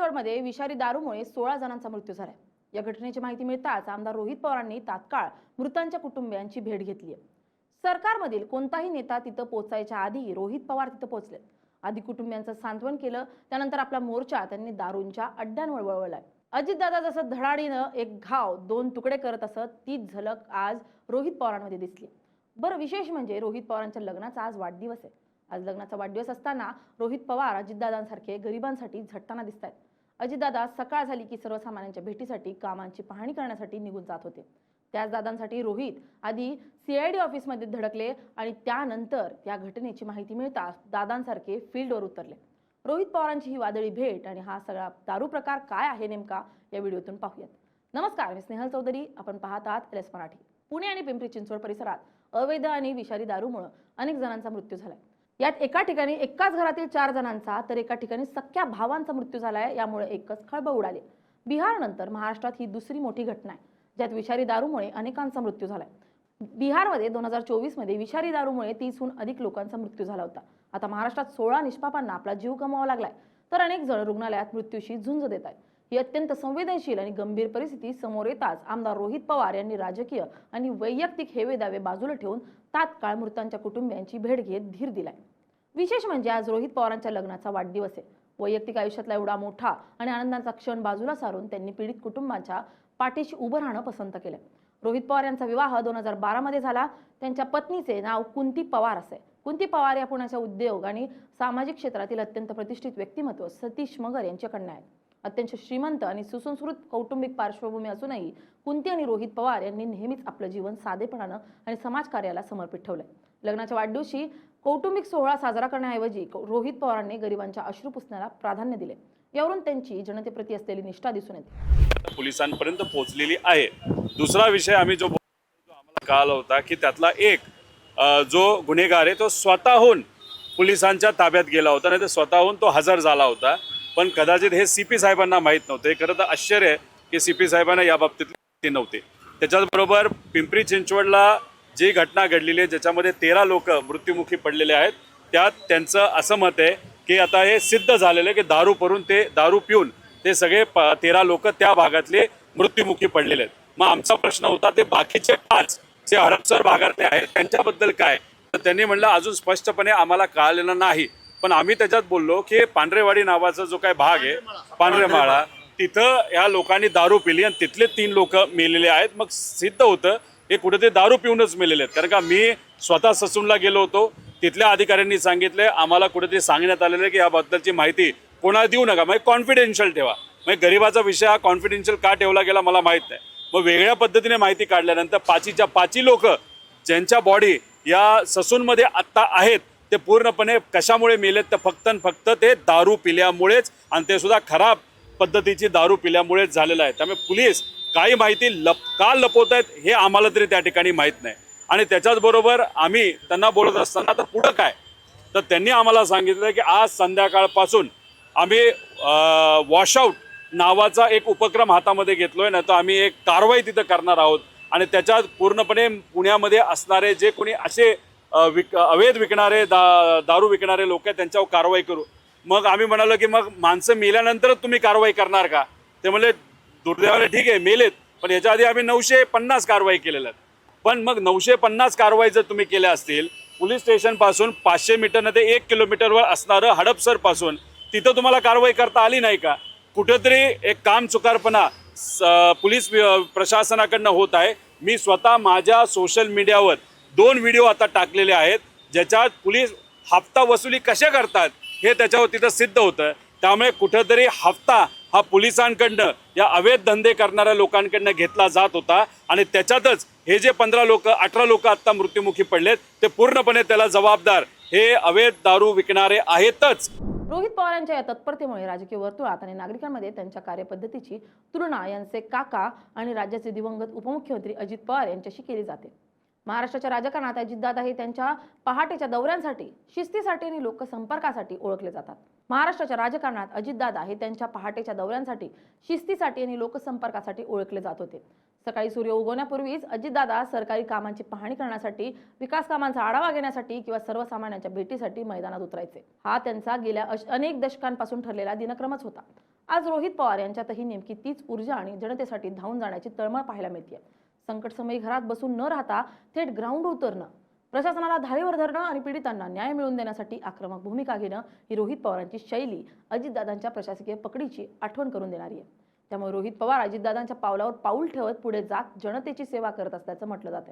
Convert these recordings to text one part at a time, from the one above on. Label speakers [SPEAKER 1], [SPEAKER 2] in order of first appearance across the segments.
[SPEAKER 1] चिंचवडमध्ये विषारी दारूमुळे 16 जणांचा मृत्यू झालाय। या घटनेची माहिती मिळताच आमदार रोहित पवारांनी तात्काळ मृतांच्या कुटुंबियांची भेट घेतली आहे। सरकारमधील कोणताही नेता तिथं पोहोचायच्या आधी रोहित पवार तिथं पोहोचले। आधी कुटुंबियांचं सांत्वन केलं, त्यानंतर आपला मोर्चा त्यांनी दारूंच्या अड्ड्यांवर वळवलाय। अजितदादा जसं धडाडीनं एक घाव दोन तुकडे करत असत, तीच झलक आज रोहित पवारांमध्ये दिसली। बरं, विशेष म्हणजे रोहित पवारांच्या लग्नाचा आज वाढदिवस आहे। आज लग्नाचा वाढदिवस असताना रोहित पवार अजितदादांसारखे गरिबांसाठी झटताना दिसत आहेत। अजितदादा सकाळ झाली की सर्वसामान्यांच्या भेटीसाठी, कामांची पाहणी करण्यासाठी निघून जात होते। त्याच दादांसाठी रोहित आधी CID ऑफिसमध्ये धडकले आणि त्यानंतर त्या घटनेची माहिती मिळताच दादांसारखे फील्डवर उतरले। रोहित पवारांची ही वादळी भेट आणि हा सगळा दारू प्रकार काय आहे नेमका, या व्हिडिओतून पाहूयात। नमस्कार, मी स्नेहल चौधरी, आपण पाहत आहात LS मराठी। पुणे आणि पिंपरी चिंचवड परिसरात अवैध आणि विषारी दारूमुळे अनेक जणांचा मृत्यू झालाय। यात एका ठिकाणी एकाच घरातील 4 जणांचा तर एका ठिकाणी सख्या भावांचा मृत्यू झालाय। यामुळे एकच खळबळ उडाली। बिहार नंतर महाराष्ट्रात ही दुसरी मोठी घटना आहे ज्यात विषारी दारूमुळे अनेकांचा मृत्यू झालाय। बिहारमध्ये 2024 मध्ये विषारी दारूमुळे 30हून अधिक लोकांचा मृत्यू झाला होता। आता महाराष्ट्रात 16 निष्पापांना आपला जीव गमवावा लागलाय, तर अनेक जण रुग्णालयात मृत्यूशी झुंज देत आहेत। ही अत्यंत संवेदनशील आणि गंभीर परिस्थिती समोर येताच आमदार रोहित पवार यांनी राजकीय आणि वैयक्तिक हेवेदावे बाजूला ठेवून तात्काळ मृतांच्या कुटुंबियांची भेट घेत धीर दिलाय। विशेष म्हणजे आज रोहित पवारांच्या लग्नाचा वाढदिवस आहे। वैयक्तिक आयुष्यातला एवढा मोठा आणि आनंदाचा क्षण बाजूला सारून त्यांनी पीडित कुटुंबाच्या पाठीशी उभं राहणं पसंत केलं। रोहित पवार यांचा विवाह 2012 मध्ये झाला। त्यांच्या पत्नीचे नाव कुंती पवार असे। कुंती पवार या पुण्याच्या उद्योग आणि सामाजिक क्षेत्रातील अत्यंत प्रतिष्ठित व्यक्तिमत्व सतीश मगर यांच्या कन्या आहेत। अत्यंत श्रीमंत आणि सुसंस्कृत कौटुंबिक पार्श्वभूमी असूनही कुंती आणि रोहित पवार यांनी नेहमीच आपलं जीवन साधेपणानं आणि समाजकार्याला समर्पित ठेवलंय। लग्नाच्या वाढदिवशी कौटुंबिक सोहळा साजरा करण्याऐवजी रोहित पवारांनी गरिबांच्या अश्रू पुसण्याला प्राधान्य दिले। यावरून त्यांची जनतेप्रती असलेली निष्ठा दिसून येते।
[SPEAKER 2] पोलिसांपर्यंत पोहोचलेली आहे। दुसरा विषय आम्ही जो आम्हाला कळाला होता की त्यातला एक जो गुन्हेगार आहे तो स्वतःहून पोलिसांच्या ताब्यात गेला होता, नाही तर स्वतःहून तो हजर झाला होता। पण कदाचित हे CP साहेबांना माहीत नव्हते। खरं तर आश्चर्य आहे की CP साहेबांना या बाबतीत नव्हते। त्याच्याबरोबर पिंपरी चिंचवडला जी घटना घडलेली आहे ज्याच्यामध्ये 13 लोक मृत्युमुखी पडलेले आहेत, त्यात त्यांचं असं मत आहे की आता हे सिद्ध झालेलं आहे की दारू पिऊन ते सगळे 13 लोक त्या भागातले मृत्युमुखी पडलेले आहेत। मग आमचा प्रश्न होता ते बाकीचे 5 जे हडपसर भागातले आहेत त्यांच्याबद्दल काय, तर त्यांनी म्हणलं अजून स्पष्टपणे आम्हाला कळालेलं नाही। पण आम्ही त्याच्यात बोललो की पांढरेवाडी नावाचा जो काय भाग आहे, पांढरेमाळा, तिथं या लोकांनी दारू पिली आणि तिथले 3 लोक मेलेले आहेत। मग सिद्ध होतं हे कुठेतरी दारू पिऊनच मेलेले आहेत। कारण का मी स्वतः ससूनला गेलो होतो, तिथल्या अधिकाऱ्यांनी सांगितले आम्हाला कुठेतरी सांगण्यात आलेलं आहे की याबद्दलची माहिती कोणाला देऊ नका, म्हणजे कॉन्फिडेन्शियल ठेवा। म्हणजे गरिबाचा विषय हा कॉन्फिडेन्शियल का ठेवला गेला मला माहीत नाही। मग वेगळ्या पद्धतीने माहिती काढल्यानंतर 5च्या 5 लोक ज्यांच्या बॉडी या ससूनमध्ये आत्ता आहेत ते पूर्णपणे कशामुळे मेलेत, तर फक्त ते दारू पिल्यामुळेच, आणि ते सुद्धा खराब पद्धतीची दारू पिल्यामुळेच झालेलं आहे। त्यामुळे पोलीस काही माहिती का लपवत आहेत हे आम्हाला तरी त्या ठिकाणी माहीत नाही। आणि त्याच्याचबरोबर आम्ही त्यांना बोलत असताना तर पुढं काय, तर त्यांनी आम्हाला सांगितलं की आज संध्याकाळपासून आम्ही वॉशआउट नावाचा एक उपक्रम हातामध्ये घेतलोय, नाही तर आम्ही एक कारवाई तिथं करणार आहोत। आणि त्याच्यात पूर्णपणे पुण्यामध्ये असणारे जे कोणी असे अवैध विकणारे दारू विकणारे लोक आहेत त्यांच्यावर कारवाई करू। मग आम्ही म्हणालो की मग माणसं मेल्यानंतरच तुम्ही कारवाई करणार का, ते म्हणले दुर्दैवाने ठीक आहे मेलेत, पण याच्या आधी आम्ही 950 कारवाई केलेल्या आहेत। पण मग 950 कारवाई जर तुम्ही केल्या असतील, पोलीस स्टेशनपासून 500 मीटर ते 1 किलोमीटरवर असणारं हडपसरपासून तिथं तुम्हाला कारवाई करता आली नाही का? कुठेतरी एक काम चुकारपणा पोलीस प्रशासनाकडनं होत आहे। मी स्वतः माझ्या सोशल मीडियावर 2 व्हिडिओ आता टाकलेले आहेत ज्याच्यात पोलीस हप्ता वसुली कशा करतात हे त्याच्यावर तिथं सिद्ध होतं। त्यामुळे कुठेतरी हप्ता हा पोलिसांकडनं या अवैध धंदे करणाऱ्या लोकांकडनं घेतला जात होता, आणि त्याच्यातच हे जे 15 लोक 18 लोक आत्ता मृत्युमुखी पडलेत ते पूर्णपणे त्याला जबाबदार हे अवैध दारू विकणारे आहेतच।
[SPEAKER 1] रोहित पवारांच्या या तत्परतेमुळे राजकीय वर्तुळात आणि नागरिकांमध्ये त्यांच्या कार्यपद्धतीची तुलना यांचे काका आणि राज्याचे दिवंगत उपमुख्यमंत्री अजित पवार यांच्याशी केली जाते। महाराष्ट्राच्या राजकारणात अजितदादा हे त्यांच्या पहाटेच्या दौऱ्यांसाठी, शिस्तीसाठी आणि लोकसंपर्कासाठी ओळखले जातात। महाराष्ट्राच्या राजकारणात अजितदादा हे त्यांच्या पहाटेच्या दौऱ्यांसाठी, शिस्तीसाठी आणि लोकसंपर्कासाठी ओळखले जात होते। सकाळी सूर्य उगवण्यापूर्वीच अजितदादा सरकारी कामांची पाहणी करण्यासाठी, विकास कामांचा आढावा घेण्यासाठी किंवा सर्वसामान्यांच्या भेटीसाठी मैदानात उतरायचे। हा त्यांचा गेल्या अनेक दशकांपासून ठरलेला दिनक्रमच होता। आज रोहित पवार यांच्यातही नेमकी तीच ऊर्जा आणि जनतेसाठी धावून जाण्याची तळमळ पाहायला मिळते. संकटसमयी घरात बसून न राहता थेट ग्राउंडवर उतरणं, प्रशासनाला धारेवर धरणं आणि पीडितांना न्याय मिळवून देण्यासाठी आक्रमक भूमिका घेणं ही रोहित पवारांची शैली अजितदादांच्या प्रशासकीय पकडीची आठवण करून देणारी आहे. त्यामुळे रोहित पवार अजितदादांच्या पावलावर पाऊल ठेवत पुढे जात जनतेची सेवा करत असल्याचं म्हटलं जातं.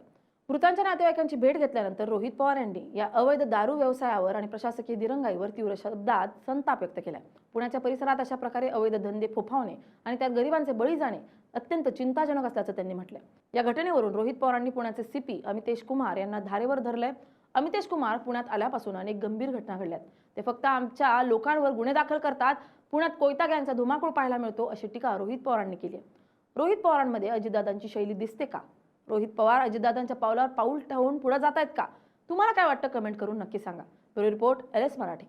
[SPEAKER 1] मृतांच्या नातेवाईकांची भेट घेतल्यानंतर रोहित पवार यांनी या अवैध दारू व्यवसायावर आणि प्रशासकीय दिरंगाईवर तीव्र शब्दात संताप व्यक्त केला. पुण्याच्या परिसरात अशा प्रकारे अवैध धंदे फोफावणे आणि त्यात गरिबांचे बळी जाणे अत्यंत चिंताजनक असल्याचं त्यांनी म्हटलं. या घटनेवरून रोहित पवारांनी पुण्याचे सीपी अमितेश कुमार यांना धारेवर धरलंय. अमितेश कुमार पुण्यात आल्यापासून अनेक गंभीर घटना घडल्यात. ते फक्त आमच्या लोकांवर गुन्हे दाखल करतात, पुण्यात कोयता गँगचा धुमाकूळ पाहायला मिळतो, अशी टीका रोहित पवारांनी केली आहे. रोहित पवारांमध्ये अजितदादांची शैली दिसते का? रोहित पवार अजितदादांच्या पावलावर पाऊल ठेवून पुढे जात आहेत का? तुम्हाला काय वाटतं कमेंट करून नक्की सांगा. Bureau report LS Marathi.